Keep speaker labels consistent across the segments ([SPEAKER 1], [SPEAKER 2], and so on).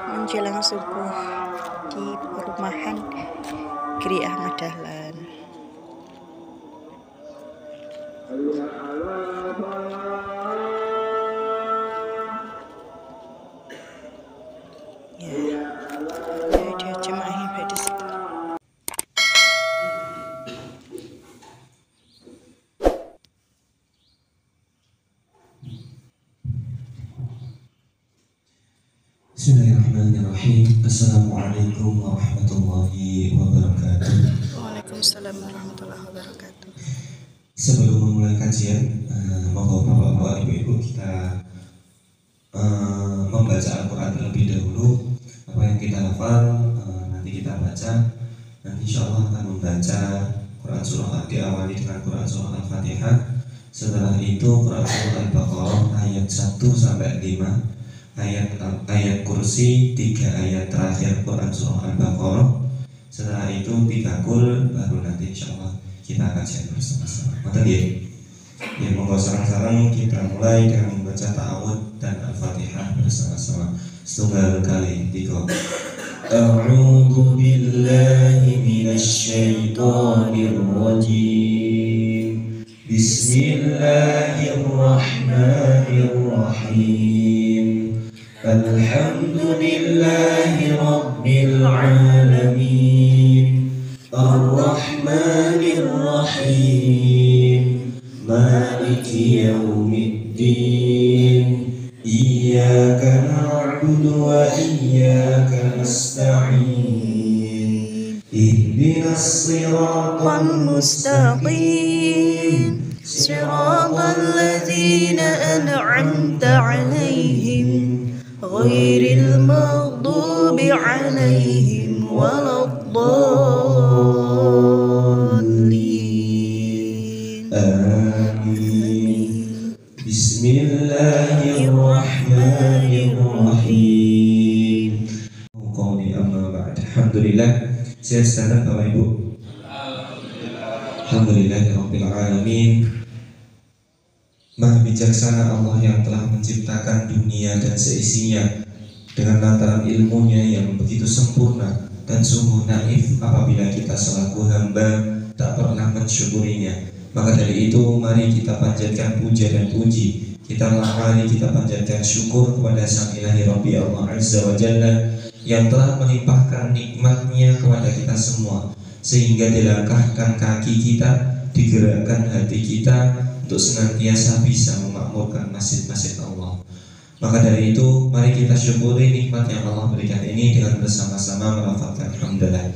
[SPEAKER 1] menjelang subuh di perumahan Gri Ahmad Dahlan. Ya, ada jemaah yang ada di situ.
[SPEAKER 2] Bismillahirrahmanirrahim. Assalamualaikum warahmatullahi wabarakatuh.
[SPEAKER 1] Waalaikumsalam warahmatullahi wabarakatuh.
[SPEAKER 2] Sebelum memulai kajian, monggo bapak-bapak, ibu-ibu kita membaca Al-Quran terlebih dahulu. Apa yang kita hafal nanti kita baca. Nanti insya Allah akan membaca Quran surah, diawali dengan Quran surah Al-Fatihah. Setelah itu Quran surah Al-Baqarah ayat 1 sampai 5. Ayat kursi 3 ayat terakhir Quran surah Al-Baqarah. Setelah itu 3 kul, baru nanti insya Allah kita kajian bersama-sama. Maka ya monggo sarang-sarang kita mulai dengan membaca ta'awud dan Al-Fatihah bersama-sama setunggal kali 3. A'udzu billahi minasy syaithanir rajim. Bismillahirrahmanirrahim. Alhamdulillahi Rabbil Alamin, Ar-Rahmanir Rahim, Maliki Yawmiddin, Iyyaka na'budu wa iyyaka nasta'in, Ihdinas siratal mustaqim, Siratal ladzina an'amta 'alaihim ghairil maghdubi 'alaihim waladdallin. Amin. Bismillahirrahmanirrahim. Qawli amma ba'd. Alhamdulillah. Sehat standar Bapak Ibu. Alhamdulillahirabbil alamin. Maha bijaksana Allah yang telah menciptakan dunia dan seisinya dengan lantaran ilmunya yang begitu sempurna, dan sungguh naif apabila kita selaku hamba tak pernah mensyukurinya. Maka dari itu mari kita panjatkan puja dan puji, mari kita panjatkan syukur kepada Sang Ilahi Rabbi Allah Azza wa Jalla yang telah melimpahkan nikmatnya kepada kita semua, sehingga dilangkahkan kaki kita, digerakkan hati kita untuk senantiasa bisa memakmurkan masjid-masjid Allah. Maka dari itu mari kita syukuri nikmat yang Allah berikan ini dengan bersama-sama melafazkan hamdalah.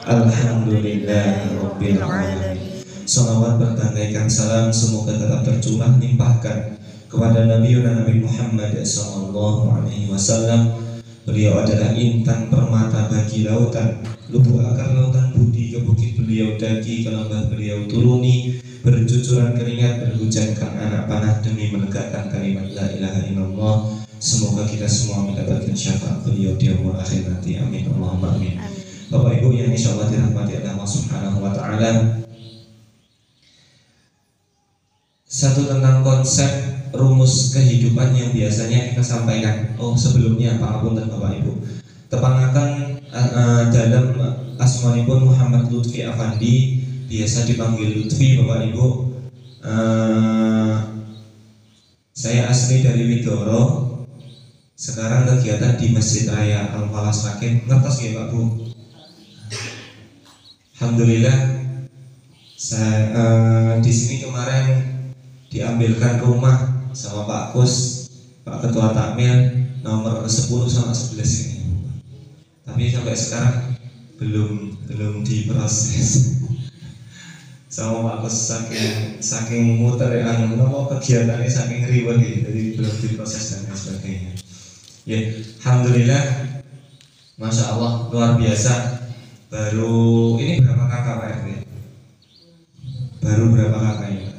[SPEAKER 2] Alhamdulillahirabbil alamin. Salawat bertandaikan salam semoga tetap tercurah limpahkan kepada Nabi Muhammad sallallahu alaihi wasallam. Beliau adalah intan permata bagi lautan, lubuk akar lautan budi, ke bukit beliau daki, ke lembah beliau turuni, bercucuran keringat, berhujankan anak panah demi menegakkan kalimat la ilaha illallah. Semoga kita semua mendapatkan syafaat beliau di umur akhir nanti. Amin Allahumma amin. Bapak Ibu yang insyaallah dirahmati Allah Subhanahu wa taala. Satu tentang konsep rumus kehidupan yang biasanya kita sampaikan. Sebelumnya Pak Apunten Bapak Ibu, tepangaken dalam asmanipun Muhammad Lutfi Afandi, biasa dipanggil Lutfi Bapak Ibu. Saya asli dari Widoro. Sekarang kegiatan di Masjid Raya Al-Falah Sragen. Ngertos ya Pak Bu? Alhamdulillah. Saya di sini kemarin diambilkan rumah sama Pak Kus, Pak Ketua Takmir, nomor 10 sama 11 ini. Tapi sampai sekarang belum diproses. Sama Pak Kus saking muter ya, kegiatannya saking riwet gitu, jadi belum diproses dan lain sebagainya. Ya, alhamdulillah, masya Allah luar biasa. Baru ini berapa kakak Pak RT? Baru berapa kakak ini?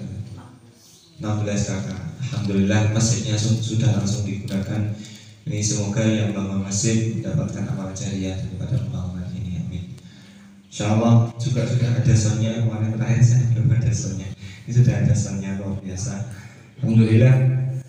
[SPEAKER 2] 16 kakak. Alhamdulillah masjidnya sudah langsung digunakan. Ini semoga yang bangun masjid mendapatkan amal jariah daripada pembangunan ini. Amin. Insyaallah juga sudah ada soundnya. Kemarin terakhir saya belum ada soundnya. Ini sudah ada soundnya luar biasa. Alhamdulillah.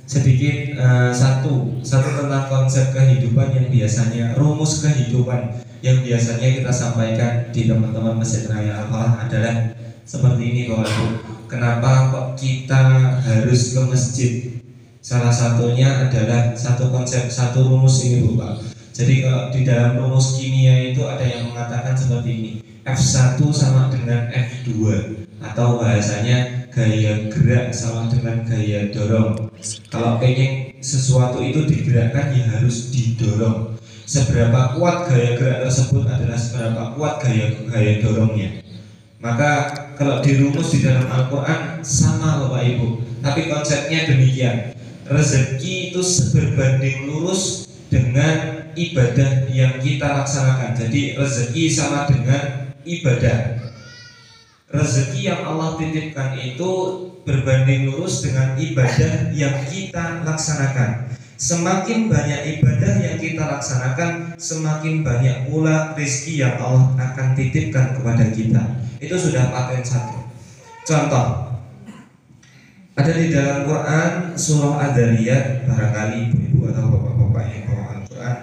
[SPEAKER 2] sedikit satu tentang konsep kehidupan yang biasanya rumus kehidupan yang biasanya kita sampaikan di teman-teman Masjid Raya Al-Falah adalah seperti ini Bapak Ibu. Kenapa kok kita harus ke masjid? Salah satunya adalah satu konsep, satu rumus ini Bapak. Jadi kalau di dalam rumus kimia itu ada yang mengatakan seperti ini, F1 sama dengan F2, atau bahasanya gaya gerak sama dengan gaya dorong. Kalau pengen sesuatu itu digerakkan ya harus didorong. Seberapa kuat gaya gerak tersebut adalah seberapa kuat gaya dorongnya. Maka kalau dirumus di dalam Al-Quran sama Bapak Ibu, tapi konsepnya demikian. Rezeki itu berbanding lurus dengan ibadah yang kita laksanakan. Jadi rezeki sama dengan ibadah. Rezeki yang Allah titipkan itu berbanding lurus dengan ibadah yang kita laksanakan. Semakin banyak ibadah yang kita laksanakan, semakin banyak pula rezeki yang Allah akan titipkan kepada kita. Itu sudah paten satu. Contoh, ada di dalam Quran surah Ad-Dariyat, barangkali ibu-ibu atau bapak-bapak yang bawa Al-Quran,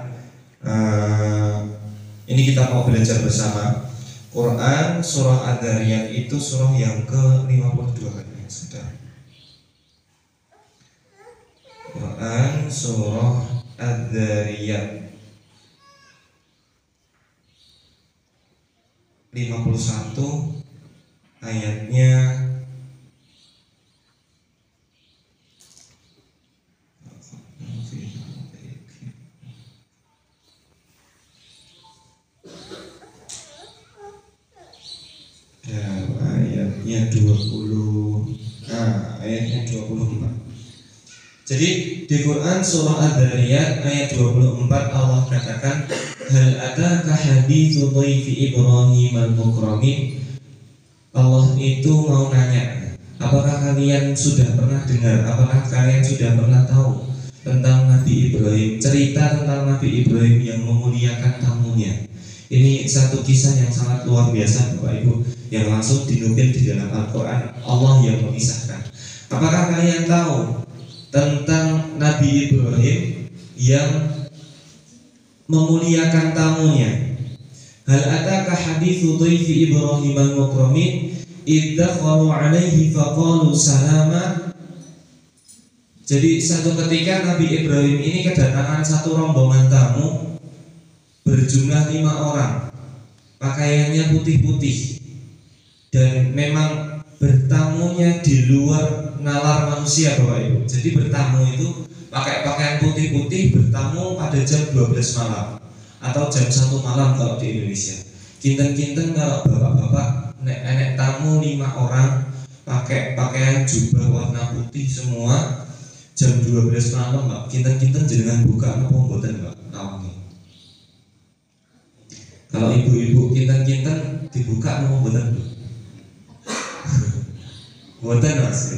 [SPEAKER 2] ini kita mau belajar bersama. Quran surah Ad-Dariyat itu surah yang ke-52 kan ya, sudah. Quran surah Ad-Dariyat 51 ayatnya ayatnya 20. Ayatnya 24. Jadi di Quran surah Ad-Dariyat ayat 24 Allah katakan, hal ataka haditsu dhaifi Ibrahim al-mukramin. Allah itu mau nanya, apakah kalian sudah pernah dengar, apakah kalian sudah pernah tahu tentang Nabi Ibrahim, cerita tentang Nabi Ibrahim yang memuliakan tamunya. Ini satu kisah yang sangat luar biasa Bapak Ibu, yang langsung dinukil di dalam Al-Quran. Allah yang mengisahkan. Apakah kalian tahu tentang Nabi Ibrahim yang memuliakan tamunya? Hal ataka haditsu dhaifi Ibrahim al-mukramin idh dakhalu alaihi faqalu salama. Jadi satu ketika Nabi Ibrahim ini kedatangan satu rombongan tamu berjumlah 5 orang, pakaiannya putih-putih, dan memang bertamunya di luar nalar manusia Bapak Ibu. Jadi bertamu itu pakai pakaian putih-putih, bertamu pada jam 12 malam atau jam 1 malam kalau di Indonesia. Kinten-kinten kalau bapak-bapak nek tamu 5 orang pakai pakaian jubah warna putih semua, jam 12 malam Pak, kinten-kinten jenengan buka apa mboten Pak? Kalau ibu-ibu kinten-kinten dibuka apa mboten? Mboten Mas.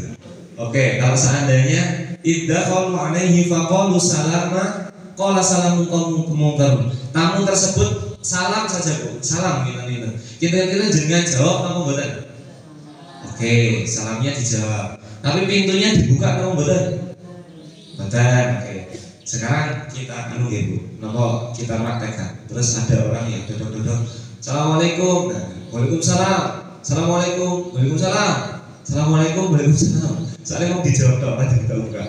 [SPEAKER 2] Oke, kalau seandainya idza qalu alaihi faqalu salama qala salamun qaumun munkarun. Tamu tersebut salam saja Bu, salam kita-kita. Kita jenengan jawab apa mboten? Oke, salamnya dijawab. Tapi pintunya dibuka apa mboten? Mboten. Oke. Sekarang kita anu nggih Bu, napa kita praktekkan. Terus ada orang yang dodok-dodok, "Assalamualaikum." Nah, "Waalaikumsalam." "Assalamualaikum." "Waalaikumsalam." "Assalamualaikum." "Waalaikumsalam." Soalnya mau dijawab tok ora dibuka-buka.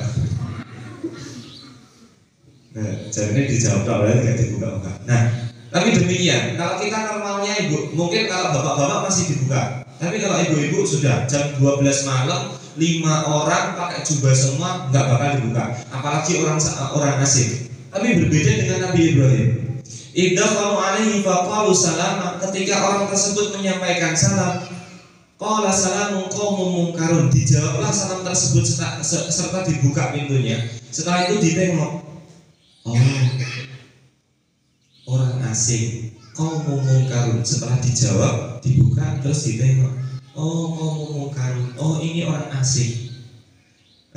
[SPEAKER 2] Nah, jadi dijawab tok ora dibuka-buka. Nah, tapi demikian, kalau kita normalnya Ibu, mungkin kalau bapak-bapak masih dibuka. Tapi kalau ibu-ibu sudah jam 12 malam, 5 orang pakai jubah semua, nggak bakal dibuka. Apalagi orang asing. Tapi berbeda dengan Nabi Ibrahim. Idza qalu alaihi faqalu salama. Ketika orang tersebut menyampaikan salam, qala salamun qaumun munkarun. Dijawablah salam tersebut serta dibuka pintunya. Setelah itu ditengok. Oh, orang asing. Qaumun munkarun. Setelah dijawab, dibuka terus ditengok. Oh, qaumun munkarun. Oh, ini orang asing.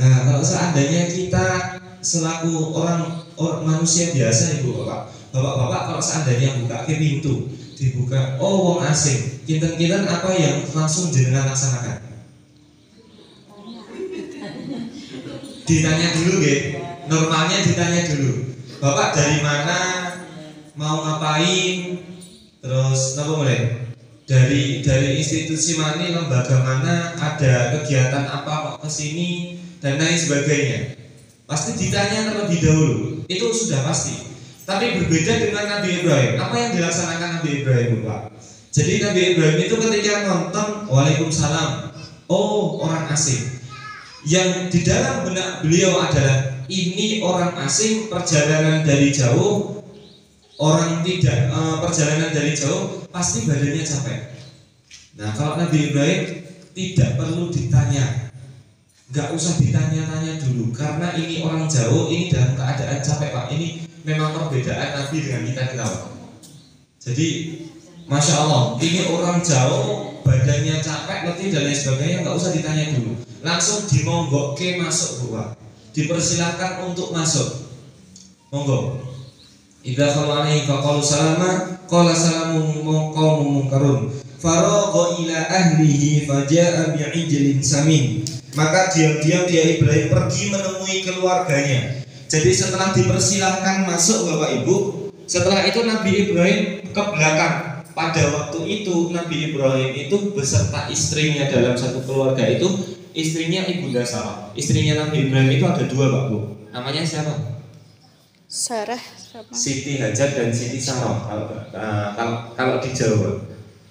[SPEAKER 2] Nah, kalau seandainya kita selaku orang manusia biasa Ibu Bapak, kalau seandainya buka ke pintu, dibuka, oh wong asing, kinten-kinten apa yang langsung jenengan laksanakan? Ditanya dulu nggih. Normalnya ditanya dulu. Bapak dari mana? Mau ngapain? Terus apa mulai? Dari institusi mana, lembaga mana, ada kegiatan apa kok kesini dan lain sebagainya. Pasti ditanya terlebih dahulu. Itu sudah pasti. Tapi berbeda dengan Nabi Ibrahim. Apa yang dilaksanakan Nabi Ibrahim, Pak? Jadi Nabi Ibrahim itu ketika nonton Waalaikumsalam, oh orang asing. Yang di dalam benak beliau adalah ini orang asing, perjalanan dari jauh. Orang tidak perjalanan dari jauh pasti badannya capek. Nah kalau Nabi Ibrahim tidak perlu ditanya, nggak usah ditanya-tanya dulu, karena ini orang jauh, ini dalam keadaan capek Pak. Ini memang perbedaan Nabi dengan kita. Jadi Masya Allah, ini orang jauh, badannya capek, letih dan lain sebagainya, nggak usah ditanya dulu, langsung dimonggokke masuk Bu Pak. Dipersilakan untuk masuk, monggo. Idza khala alaihi faqalu salama qala salamun qaumun munkarun faragha ila ahlihi faja'a bi'ijlin samin. Maka diam-diam dia Ibrahim pergi menemui keluarganya. Jadi setelah dipersilahkan masuk Bapak Ibu, setelah itu Nabi Ibrahim ke belakang. Pada waktu itu Nabi Ibrahim itu beserta istrinya dalam satu keluarga itu, istrinya Ibunda Sarah. Istrinya Nabi Ibrahim itu ada dua Pak Bu. Namanya siapa?
[SPEAKER 1] Sarah siapa?
[SPEAKER 2] Siti Hajar dan Siti Sarah. Kalau di Jawa,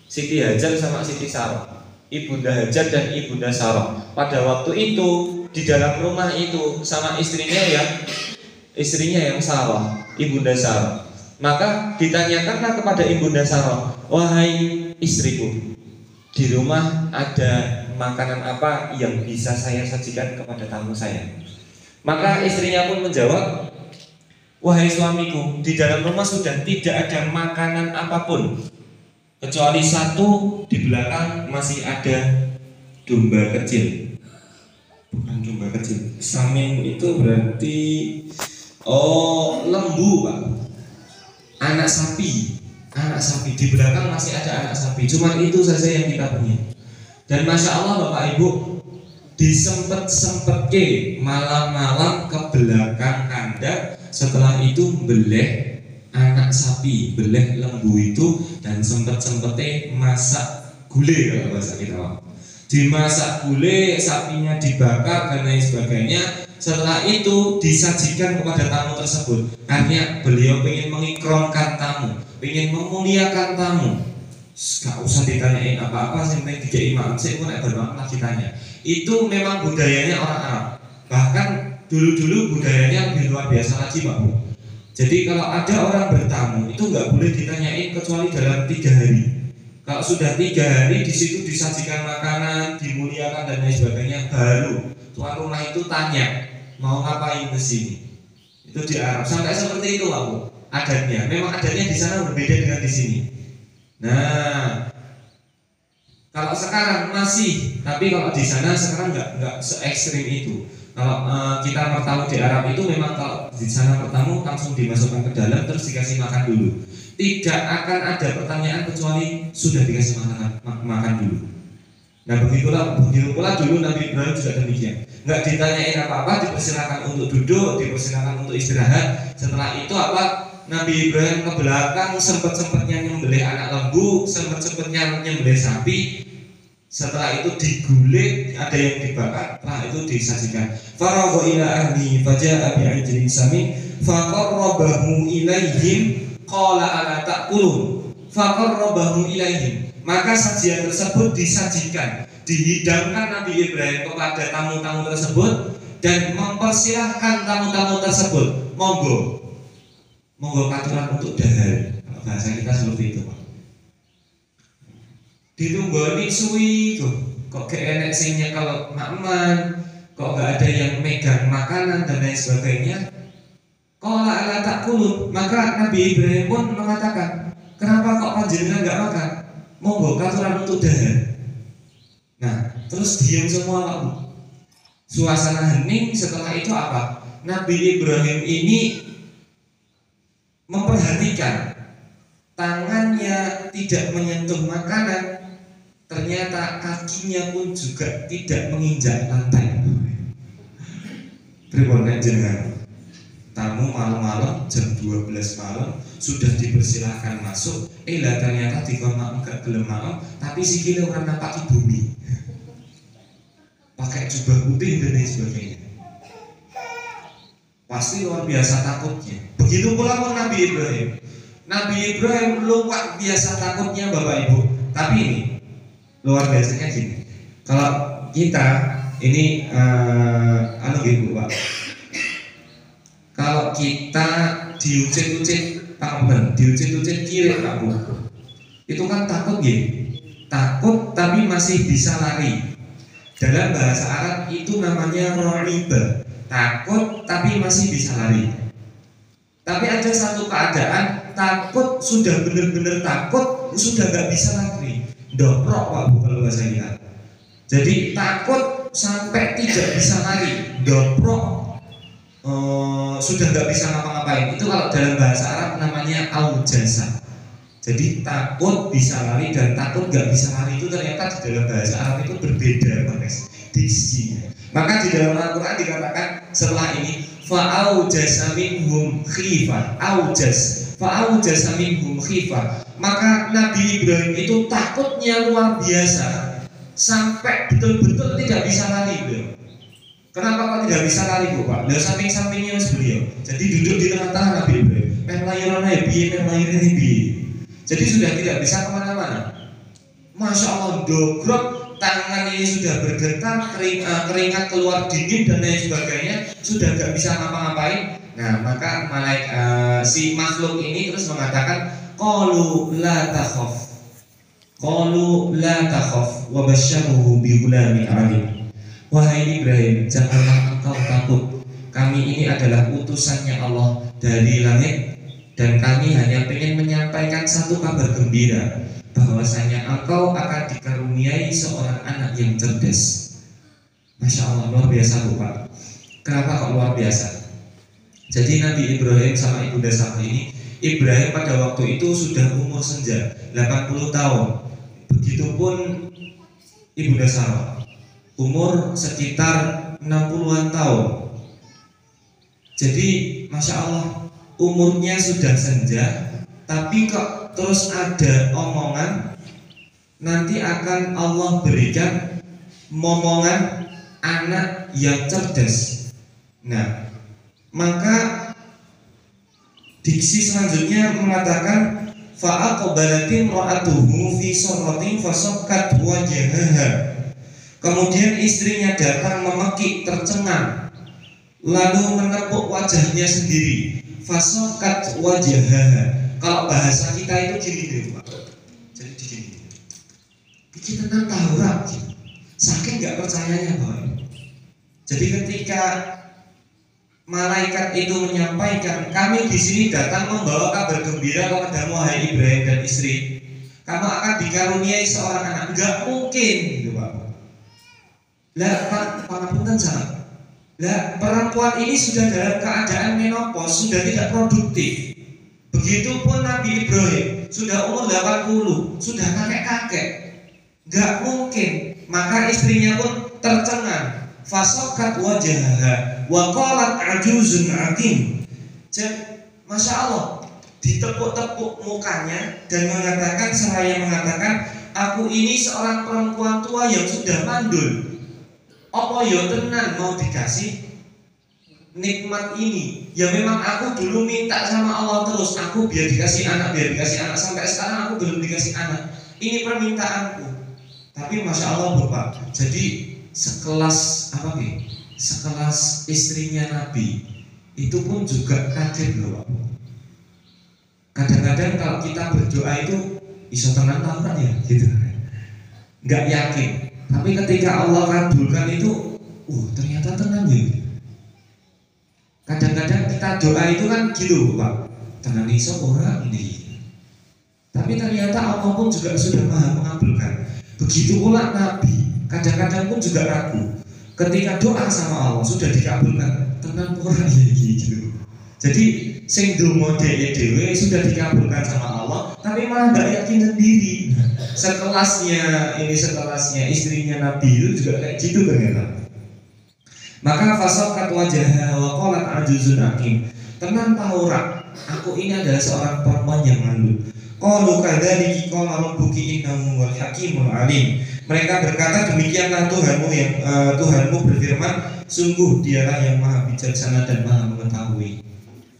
[SPEAKER 2] Siti Hajar sama Siti Sarah, Ibunda Hajar dan Ibunda Sarah. Pada waktu itu di dalam rumah itu sama istrinya yang Sarah, Ibunda Sarah. Maka ditanyakanlah kepada Ibunda Sarah, wahai istriku, di rumah ada makanan apa yang bisa saya sajikan kepada tamu saya? Maka istrinya pun menjawab, wahai suamiku, di dalam rumah sudah tidak ada makanan apapun kecuali satu, di belakang masih ada domba kecil. Bukan domba kecil, samin itu berarti lembu Pak. Anak sapi di belakang masih ada anak sapi. Cuma itu saja yang kita punya. Dan Masya Allah Bapak Ibu, disempet-sempet malam-malam ke belakang kandang. Setelah itu beleh anak sapi, beleh lembu itu, dan sempet-sempetnya masak gulai kalau bahasa kita. Dimasak gulai, sapinya dibakar dan lain sebagainya. Setelah itu disajikan kepada tamu tersebut. Artinya beliau ingin mengikromkan tamu, ingin memuliakan tamu. Gak usah ditanyain apa-apa, sampai tiga imam saya pun lagi tanya. Itu memang budayanya orang Arab. Bahkan dulu budayanya lebih luar biasa lagi Pak Bu. Jadi kalau ada orang bertamu itu nggak boleh ditanyain kecuali dalam 3 hari. Kalau sudah 3 hari di situ disajikan makanan, dimuliakan dan lain sebagainya, baru tuan rumah itu tanya mau ngapain ke sini. Itu di Arab sampai seperti itu Pak Bu. Adatnya, memang adatnya di sana berbeda dengan di sini. Nah, kalau sekarang masih, tapi kalau di sana sekarang nggak se ekstrim itu. Kalau kita bertamu di Arab itu memang kalau di sana bertamu langsung dimasukkan ke dalam terus dikasih makan dulu. Tidak akan ada pertanyaan kecuali sudah dikasih makan dulu. Nah begitu pula dulu Nabi Ibrahim juga demikian. Nggak ditanyain apa-apa, dipersilakan untuk duduk, dipersilakan untuk istirahat. Setelah itu Nabi Ibrahim ke belakang, sempat-sempatnya nyembelih anak lembu, sempat-sempatnya nyembelih sapi. Setelah itu digulai, ada yang dibakar, setelah itu disajikan. Faragha ila ahli faja'a bi'ijlin samin faqarrabahu ilaihim qala ala ta'kulun. Faqarrabahu ilaihim. Maka sajian tersebut disajikan, dihidangkan Nabi Ibrahim kepada tamu-tamu tersebut dan mempersilahkan tamu-tamu tersebut, monggo katuran untuk dahar. Bahasa kita seperti itu Pak. Ditunggoni suwi kok enek sing nyekel makman, kok gak ada yang megang makanan dan lain sebagainya. Qala ala ta'kulun. Maka Nabi Ibrahim pun mengatakan, kenapa kok panjenengan gak makan? Monggo katuran untuk dahar. Nah, terus diam semua Pak Bu. Suasana hening. Setelah itu apa? Nabi Ibrahim ini memperhatikan tangannya tidak menyentuh makanan, ternyata kakinya pun juga tidak menginjak lantai. pripun nek jenengan tamu malam-malam jam 12 malam sudah dipersilahkan masuk, lah ternyata dikon maem gak gelem maem, tapi sikile ora napaki bumi, pakai jubah putih dan lain sebagainya, pasti luar biasa takutnya. Begitu pula pun Nabi Ibrahim. Nabi Ibrahim luar biasa takutnya Bapak Ibu. Tapi ini luar biasanya gini, kalau kita ini gitu Pak, kalau kita diucit-ucit Pak Ben, diucit-ucit kiri Pak Bu, itu kan takut gitu, takut tapi masih bisa lari. Dalam bahasa Arab itu namanya ro'iba, takut tapi masih bisa lari. Tapi ada satu keadaan takut sudah benar-benar takut, sudah gak bisa lari, doprok Pak Bu kalau bahasa kita. Jadi takut sampai tidak bisa lari, doprok, sudah nggak bisa ngapa-ngapain. Itu kalau dalam bahasa Arab namanya aujasa. Jadi takut bisa lari dan takut nggak bisa lari itu ternyata di dalam bahasa Arab itu berbeda Mas, diksinya. Maka di dalam Al-Quran dikatakan setelah ini fa'aujasa minhum khifah, fa'aujasa minhum khifah. Maka Nabi Ibrahim itu takutnya luar biasa sampai betul-betul tidak bisa lari beliau. Kenapa kok tidak bisa lari Bu Pak? Beliau samping-sampingnya beliau. Jadi duduk di tengah-tengah Nabi Ibrahim. Pelayarannya biye. Jadi sudah tidak bisa kemana-mana. Masya Allah, dogrok, tangan ini sudah bergetar, keringat keluar dingin dan lain sebagainya, sudah nggak bisa ngapa-ngapain. Nah maka si makhluk ini terus mengatakan, qalu la takhaf wa basyyaruhu bi ghulamin alim. Wahai Ibrahim, janganlah engkau takut. Kami ini adalah utusannya Allah dari langit dan kami hanya ingin menyampaikan satu kabar gembira, bahwasanya engkau akan dikaruniai seorang anak yang cerdas. Masya Allah, luar biasa Bu Pak. Kenapa kok luar biasa? Jadi Nabi Ibrahim sama Ibunda Sarah ini, Ibrahim pada waktu itu sudah umur senja 80 tahun. Begitupun Ibunda Sarah umur sekitar 60-an tahun. Jadi Masya Allah, umurnya sudah senja, tapi kok terus ada omongan nanti akan Allah berikan momongan anak yang cerdas. Nah, maka diksi selanjutnya mengatakan fa'aqbalatin ra'atuhu fi sarratin fasakkat wajhaha. Kemudian istrinya datang memekik tercengang, lalu menepuk wajahnya sendiri. Fasakkat wajhaha. Kalau bahasa kita itu gini deh Pak. Jadi gini. Kita tentang Taurat, saking nggak percayanya Pak. Jadi ketika malaikat itu menyampaikan, kami di sini datang membawa kabar gembira kepadamu wahai Ibrahim dan istri, kamu akan dikaruniai seorang anak. Nggak mungkin gitu Pak. Lah pangapunten salah. Lah perempuan ini sudah dalam keadaan menopause, sudah tidak produktif. Begitupun Nabi Ibrahim sudah umur 80, sudah kakek-kakek. Nggak mungkin. Maka istrinya pun tercengang. Fasakkat wajhaha wa qalat ajuzun aqim. Masya Allah, ditepuk-tepuk mukanya dan mengatakan, seraya mengatakan, aku ini seorang perempuan tua yang sudah mandul. Apa ya tenan mau dikasih nikmat ini? Ya memang aku dulu minta sama Allah terus, aku biar dikasih anak, sampai sekarang aku belum dikasih anak. Ini permintaanku. Tapi Masya Allah Bapak, jadi sekelas apa nih? Sekelas istrinya Nabi itu pun juga kaget loh Pak. Kadang-kadang kalau kita berdoa itu iso tenan kan ya gitu, nggak yakin. Tapi ketika Allah kabulkan itu, ternyata tenang ya. Kadang-kadang kita doa itu kan gitu Pak, tenang iso orang ini. Tapi ternyata Allah pun juga sudah maha mengabulkan. Begitu pula Nabi, kadang-kadang pun juga ragu. Ketika doa sama Allah sudah dikabulkan, tenang orang ya gitu. Jadi sing donga dhewe sudah dikabulkan sama Allah, tapi malah nggak yakin sendiri. Sekelasnya istrinya Nabi itu juga kayak gitu ternyata. Maka fasakat wajahha wa qalat ajuzun akim. Tenang tahu rak, aku ini adalah seorang perempuan yang mandul. Qalu kadzalika qala rabbuki innahu wal hakimul alim. Mereka berkata, demikianlah Tuhanmu yang Tuhanmu berfirman, sungguh dialah yang maha bijaksana dan maha mengetahui.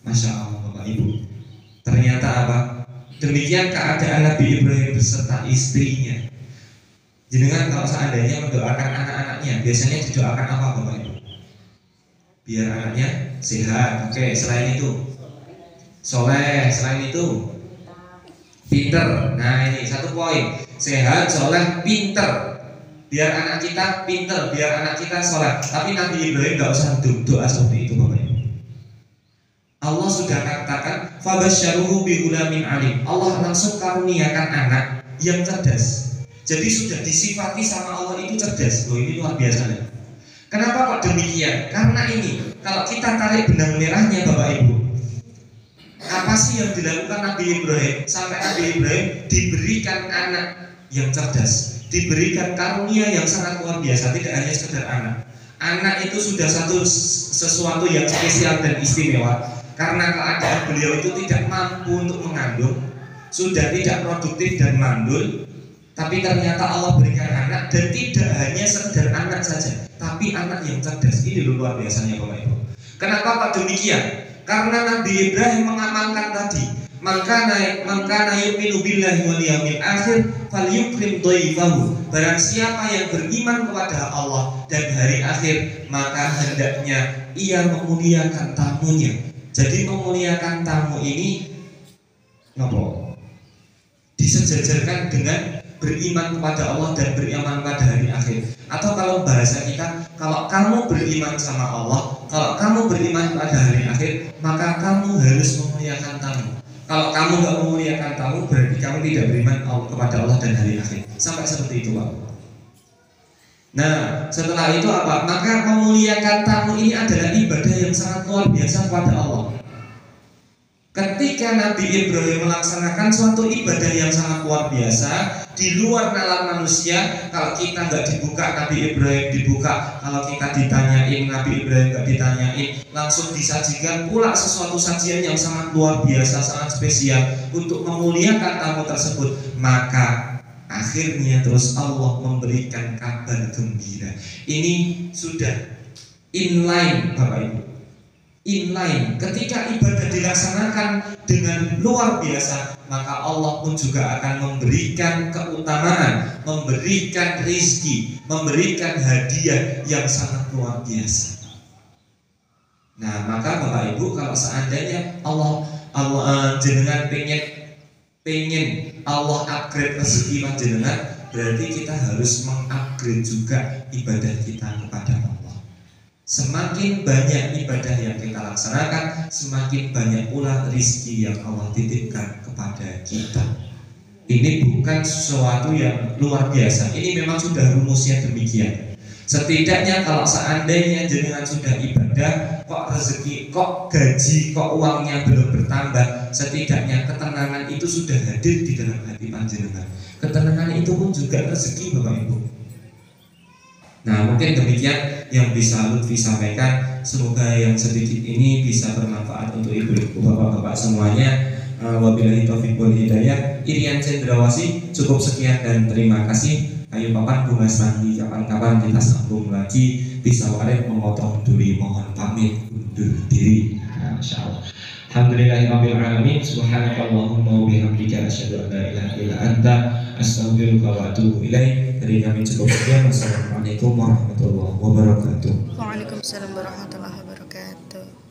[SPEAKER 2] Masya Allah Bapak Ibu. Ternyata apa? Demikian keadaan Nabi Ibrahim beserta istrinya. Jenengan kalau seandainya mendoakan anak-anaknya, biasanya didoakan apa Bapak Ibu? Biar anaknya sehat. Oke, selain itu soleh, selain itu pinter. Nah ini satu poin, sehat, soleh, pinter. Biar anak kita pinter, biar anak kita soleh. Tapi Nabi Ibrahim gak usah doa seperti itu Bapak Ibu. Allah sudah katakan fabasyaruhu bigulamin alim. Allah langsung karuniakan anak yang cerdas. Jadi sudah disifati sama Allah itu cerdas. Loh ini luar biasa ya. Kenapa kok demikian? Karena ini kalau kita tarik benang merahnya Bapak Ibu, apa sih yang dilakukan Nabi Ibrahim sampai Nabi Ibrahim diberikan anak yang cerdas, diberikan karunia yang sangat luar biasa. Tidak hanya sekedar anak. Anak itu sudah sesuatu yang spesial dan istimewa. Karena keadaan beliau itu tidak mampu untuk mengandung, sudah tidak produktif dan mandul, tapi ternyata Allah berikan anak, dan tidak hanya sekedar anak saja, tapi anak yang cerdas. Ini luar biasanya Bapak Ibu. Kenapa Pak demikian? Karena Nabi Ibrahim mengamalkan tadi, maka yu'minu billahi wal yawmil akhir falyukrim dhaifahu. Barang siapa yang beriman kepada Allah dan hari akhir, maka hendaknya ia memuliakan tamunya. Jadi memuliakan tamu ini nopo disejajarkan dengan beriman kepada Allah dan beriman pada hari akhir. Atau kalau bahasa kita, kalau kamu beriman sama Allah, kalau kamu beriman pada hari akhir, maka kamu harus memuliakan tamu. Kalau kamu nggak memuliakan tamu, berarti kamu tidak beriman kepada Allah dan hari akhir. Sampai seperti itu Pak. Nah, setelah itu apa? Maka memuliakan tamu ini adalah ibadah yang sangat luar biasa kepada Allah. Ketika Nabi Ibrahim melaksanakan suatu ibadah yang sangat luar biasa di luar nalar manusia, kalau kita nggak dibuka, Nabi Ibrahim dibuka. Kalau kita ditanyain, Nabi Ibrahim nggak ditanyain. Langsung disajikan pula sesuatu sajian yang sangat luar biasa, sangat spesial untuk memuliakan tamu tersebut. Maka akhirnya terus Allah memberikan kabar gembira. Ini sudah inline Bapak Ibu. Inline, ketika ibadah dilaksanakan dengan luar biasa, maka Allah pun juga akan memberikan keutamaan, memberikan rizki, memberikan hadiah yang sangat luar biasa. Nah, maka Bapak Ibu, kalau seandainya Allah jenengan pengen Allah upgrade rezeki panjenengan, berarti kita harus mengupgrade juga ibadah kita kepada Allah. Semakin banyak ibadah yang kita laksanakan, semakin banyak pula rizki yang Allah titipkan kepada kita. Ini bukan sesuatu yang luar biasa. Ini memang sudah rumusnya demikian. Setidaknya kalau seandainya jenengan sudah ibadah, kok rezeki, kok gaji, kok uangnya belum bertambah, setidaknya ketenangan itu sudah hadir di dalam hati panjenengan. Ketenangan itu pun juga rezeki Bapak Ibu. Nah, mungkin demikian yang bisa Lutfi sampaikan. Semoga yang sedikit ini bisa bermanfaat untuk ibu-ibu, bapak-bapak semuanya. Wabillahi taufiq wal hidayah. Irian Cendrawasih, cukup sekian dan terima kasih. Ayo papan bunga seranggi, kapan-kapan kita sambung lagi. Bisa warek memotong duri, mohon pamit undur diri. Insyaallah. Alhamdulillahirabbil alamin. Subhanakallahumma wa bihamdika asyhadu an la ilaha illa anta astaghfiruka wa atubu ilaik. Dari kami cukup sekian. Wassalamualaikum warahmatullahi wabarakatuh.
[SPEAKER 1] Waalaikumsalam warahmatullahi wabarakatuh.